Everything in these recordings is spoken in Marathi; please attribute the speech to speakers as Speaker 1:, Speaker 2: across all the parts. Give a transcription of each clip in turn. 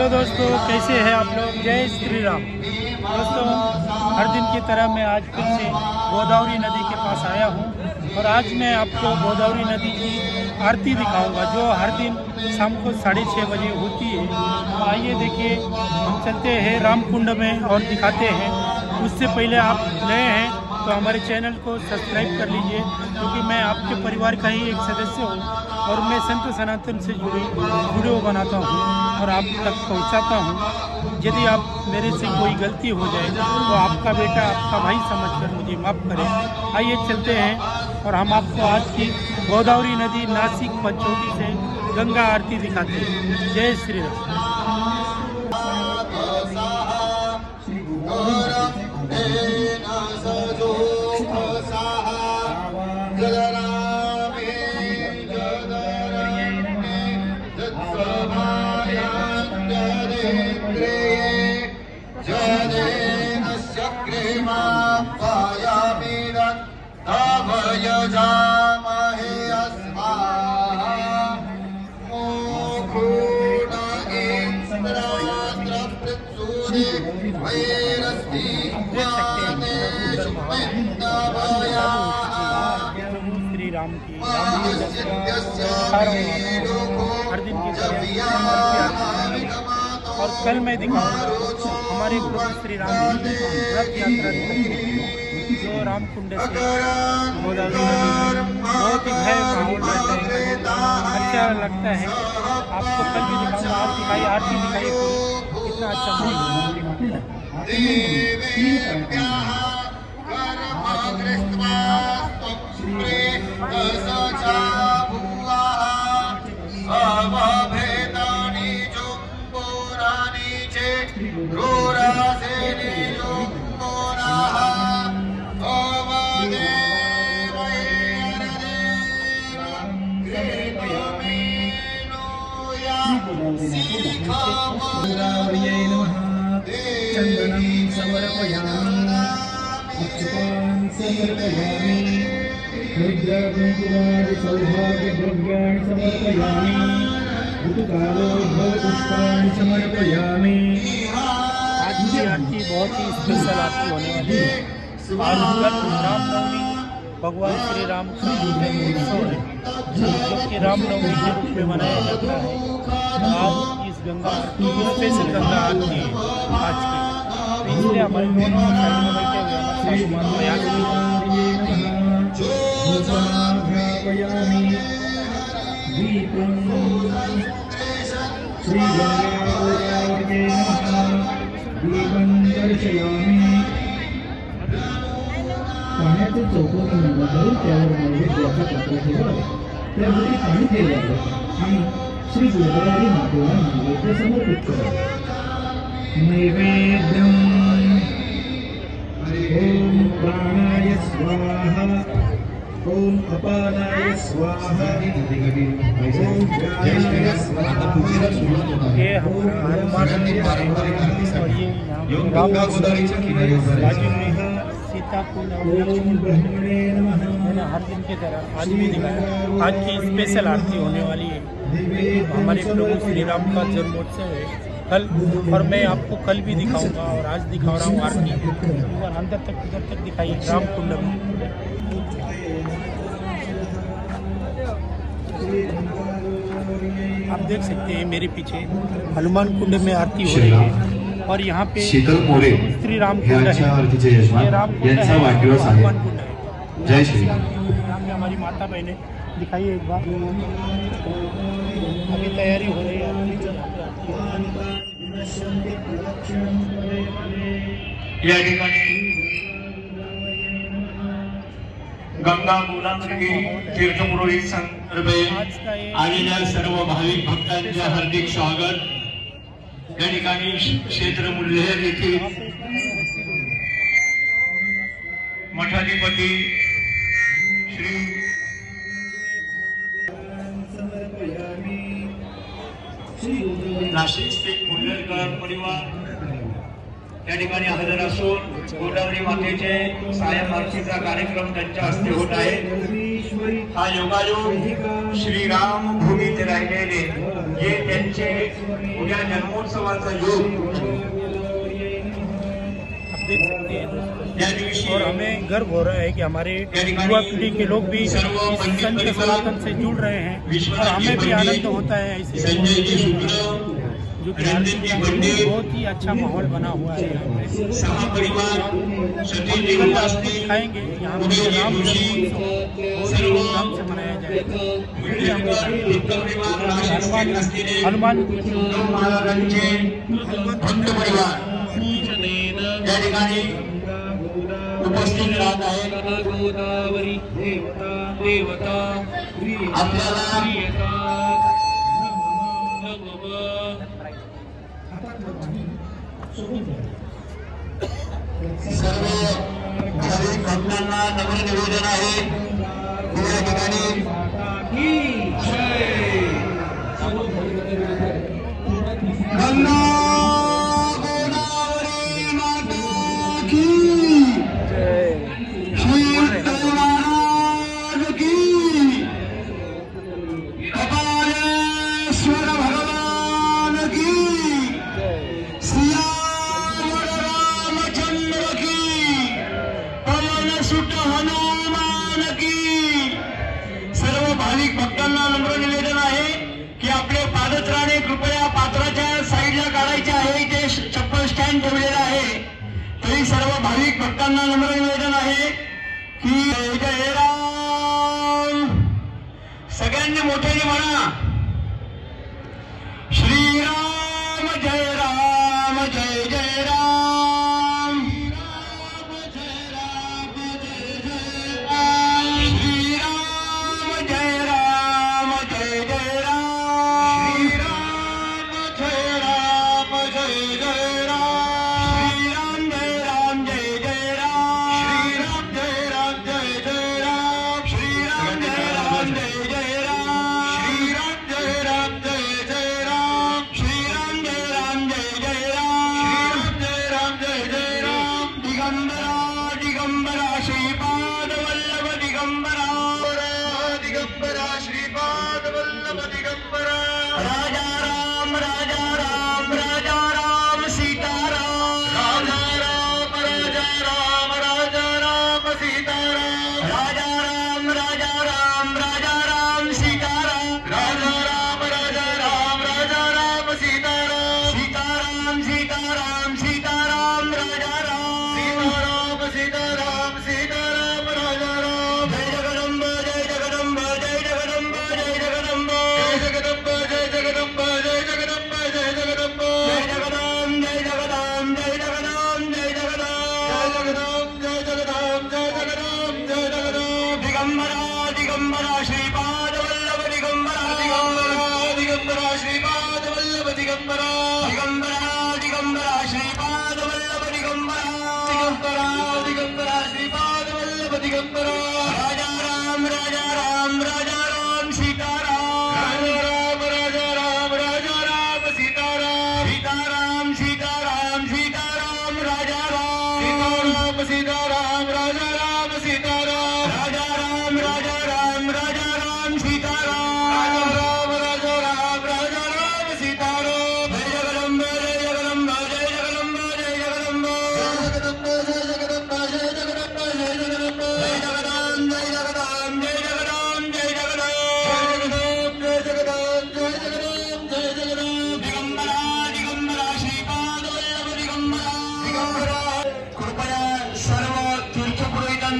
Speaker 1: हेलो दोस्तों, कैसे हैं आप लोग। जय श्री राम। दोस्तों, हर दिन की तरह मैं आज फिर से गोदावरी नदी के पास आया हूं और आज मैं आपको गोदावरी नदी की आरती दिखाऊंगा जो हर दिन शाम को 6:30 बजे होती है। तो आइए देखिए, हम चलते हैं रामकुंड में और दिखाते हैं। उससे पहले आप नए हैं तो हमारे चैनल को सब्सक्राइब कर लीजिए, क्योंकि मैं आपके परिवार का ही एक सदस्य हूँ और मैं संत सनातन से जुड़ी वीडियो बनाता हूँ और आप तक पहुँचाता हूँ। यदि आप मेरे से कोई गलती हो जाए तो आपका बेटा आपका भाई समझकर मुझे माफ़ करें। आइए चलते हैं और हम आपको आज की गोदावरी नदी नासिक पंचवटी से गंगा आरती दिखाते हैं। जय श्री राम। श्री राम की हर दिन की तरह और कल मैं दिखाऊंगा हमारे प्रभु श्री राम की रथ यात्रा जो रामकुंड से गोदावरी नदी बहुत ही भय माहौल रहता है, अच्छा लगता है। आपको कल भी दिखाऊंगा। आरती दिखाई कितना अच्छा माहौल चंदनं समर्पयामि, पुष्पान् समर्पयामि, मुद्राकुङ्कुमादि सौभाग्यद्रव्याणि समर्पयामि, ऋतुकालो पुष्पाणि समर्पयामि। आज की आरती बहुत ही स्पेशल आरती होने वाली है। आज रामनवमी भगवान श्री राम का उत्सव है जो कि रामनवमी के रूप में मनाया जाता है। आज इस गंगा आरती स्पेशल गंगा आरती है आज की, इसलिए हमारे दोनों साइड में बैठे हुए
Speaker 2: पाण्याचे चौकोनी नंबर त्यावर नैवेद्याचा पात्र ठेवावे, त्यामध्ये पाणी ठेवावे आणि श्री गोदावरी मातेला नैवेद्य समर्पित करावे। नैवेद्यम ओम प्राणाय स्वाहा, ओम अपानाय स्वाहा, ओम ज्ञानाय स्वाहा।
Speaker 1: ये हनुमान और ये गंगा गोदावरी में सीता कुंड हर दिन की तरह आज भी दिखाया। आज की स्पेशल आरती होने वाली है। हमारे प्रभु श्री राम का जन्मोत्सव है कल, और मैं आपको कल भी दिखाऊंगा और आज दिखा रहा हूँ आरती। अंदर तक इधर तक दिखाई रामकुंड में। आप देख सकते हैं मेरे पीछे हनुमान कुंड में आरती हो रही है और यहाँ पे
Speaker 3: शीतल मोरे
Speaker 1: श्री राम कुंड है। ये राम कुंड है, हनुमान कुंड है।
Speaker 3: जय श्री राम।
Speaker 1: यहाँ पे हमारी माता बहने दिखाइए एक बार। अभी तैयारी हो रही है।
Speaker 4: या ठिकाणी गंगा गोदावरी तीर्थपुरोहित संदर्भे आलेल्या सर्व भाविक भक्तांचे हार्दिक स्वागत। या ठिकाणी क्षेत्र मुल्हेर येथील मठाधिपती श्री नाशिक स्थित मुल्हेरकर परिवार या ठिकाणी हजर असून गोदावरी मातेचे सायं आरतीचा कार्यक्रम त्यांच्या हस्ते होत आहे। हा योगायोग श्रीराम भूमीत राहिलेले हे त्यांचे उद्या जन्मोत्सवाचा योग
Speaker 1: देख सकते हैं और हमें गर्व हो रहा है कि हमारे युवा पीढ़ी के लोग भी इस संत सनातन से जुड़ रहे हैं और हमें भी आनंद होता है ऐसे जो कि बहुत ही अच्छा माहौल बना हुआ है यहाँ पे। कल आपको दिखाएंगे यहाँ पे राम जन्मोत्सव बहुत ही धूमधाम से मनाया जाएगा। हनुमान
Speaker 4: या ठिकाणी उपस्थित राहत आहे।
Speaker 1: गोदावरी देवता
Speaker 4: आपल्याला सर्व भाविक भक्तांना नम्र निवेदन आहे या ठिकाणी सर्व भाविक भक्तांना नम्र निवेदन आहे की जय राम सगळ्यांनी मोठ्याने म्हणा श्रीराम जय राम जय जय राम श्रीराम जय राम जय जय राम श्रीराम जय राम जय जय राम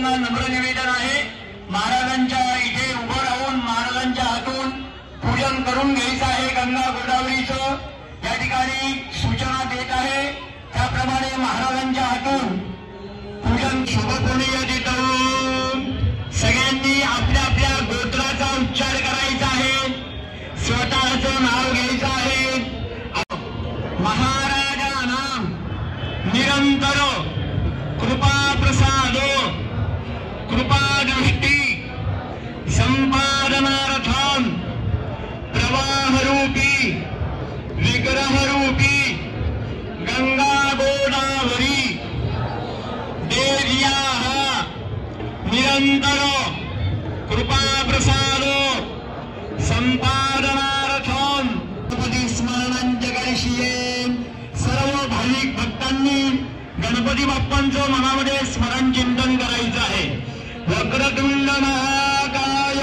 Speaker 4: नम्र निवेदन आहे महाराजांच्या इथे उभं राहून महाराजांच्या हातून पूजन करून घ्यायचं आहे गंगा गोदावरीचं या ठिकाणी सूचना देत आहे त्याप्रमाणे महाराजांच्या हातून पूजन शुभपुण्य देतो सगळ्यांनी आपल्या आपल्या गोत्राचा उच्चार करायचा आहे स्वतःचं नाव घ्यायचं आहे महाराजांना निरंतर कृपा प्रसादो कृपा दृष्टी संपादनार्थम प्रवाहरूपी विग्रहरूपी गंगा गोदावरी देव्याः निरंतर कृपा प्रसादो संपादनार्थम भाविक भक्तांनी गणपती बाप्पांचं मनामध्ये स्मरण चिंतन करायचं आहे. वक्रतुंड महाकाय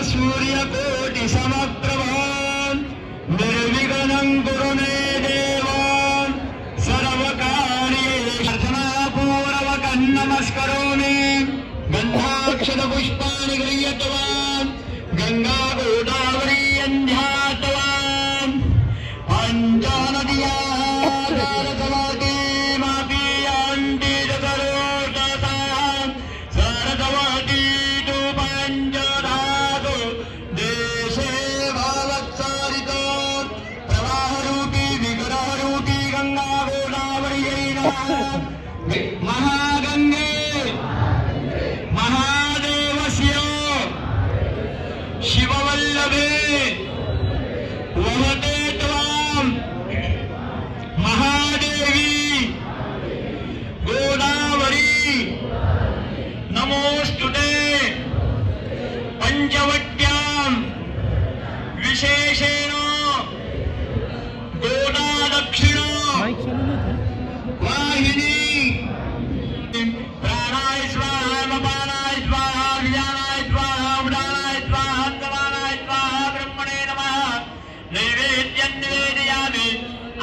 Speaker 4: सूर्यकोटि समप्रभ निर्विघ्नं कुरु मे देव सर्वकार्येषु अर्चनापूर्वकं नमस्करोमि. गन्धाक्षत पुष्पाणि गृह्यतवान् गंगा गोदावरी ध्यातवान् पञ्चनद्या सरस्वती मापीयन्ति सरोजसाम् सरस्वती तु पञ्चधातु देशे भवत्सरितो प्रवाहरूपी विग्रहरूपी गंगा गोदावरी नमः. महागंगे महादेवस्य शिववल्लभे वहते त्वां महादेवी गोदावरी नमोस्तुते. पंचवट्यां विशेषेण गोदा दक्षिण वाहिनी प्राणाय स्वाहा अपानाय स्वाहा व्यानाय स्वाहा उदानाय स्वाहा समानाय स्वाहा ब्रह्मणे नमः. नैवेद्यं निवेदयामि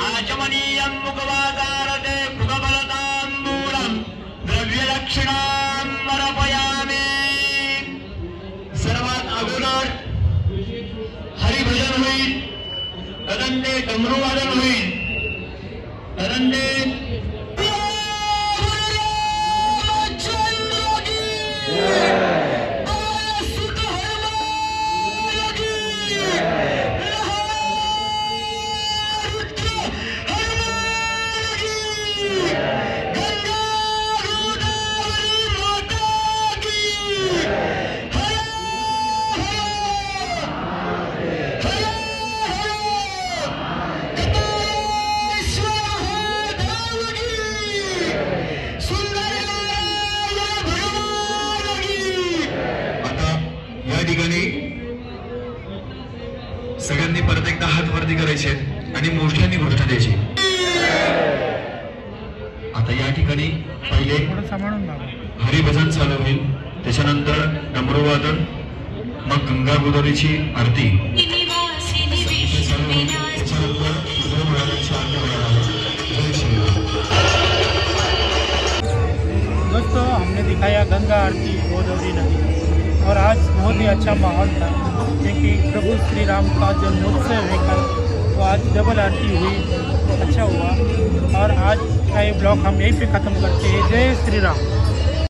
Speaker 4: आचमनीयं मुखवासारते मुखफलताम्बूलं द्रव्यदक्षिणां समर्पयामि. सर्वात अगोदर हरिभजन होईल, तदंते डमरूवादन होईल, तदंते सगळ्यांनी परत एकदा हात वरती करायचे आणि मोठ्याने घोषणा द्यायची. आता या ठिकाणी पहिले हरिभजन चालू होईल, त्याच्यानंतर डमरूवादन, मग गंगा गोदावरीची आरती चालू होईल, त्याच्यानंतर
Speaker 1: दोस्तों हमने दिखाया गंगा आरती गोदावरी नदी और आज बहुत ही अच्छा माहौल था क्योंकि प्रभु श्री राम का जन्मोत्सव है कल, तो आज डबल आरती हुई, अच्छा हुआ. और आज का ये ब्लॉग हम यहीं पे ख़त्म करते हैं. जय श्री राम.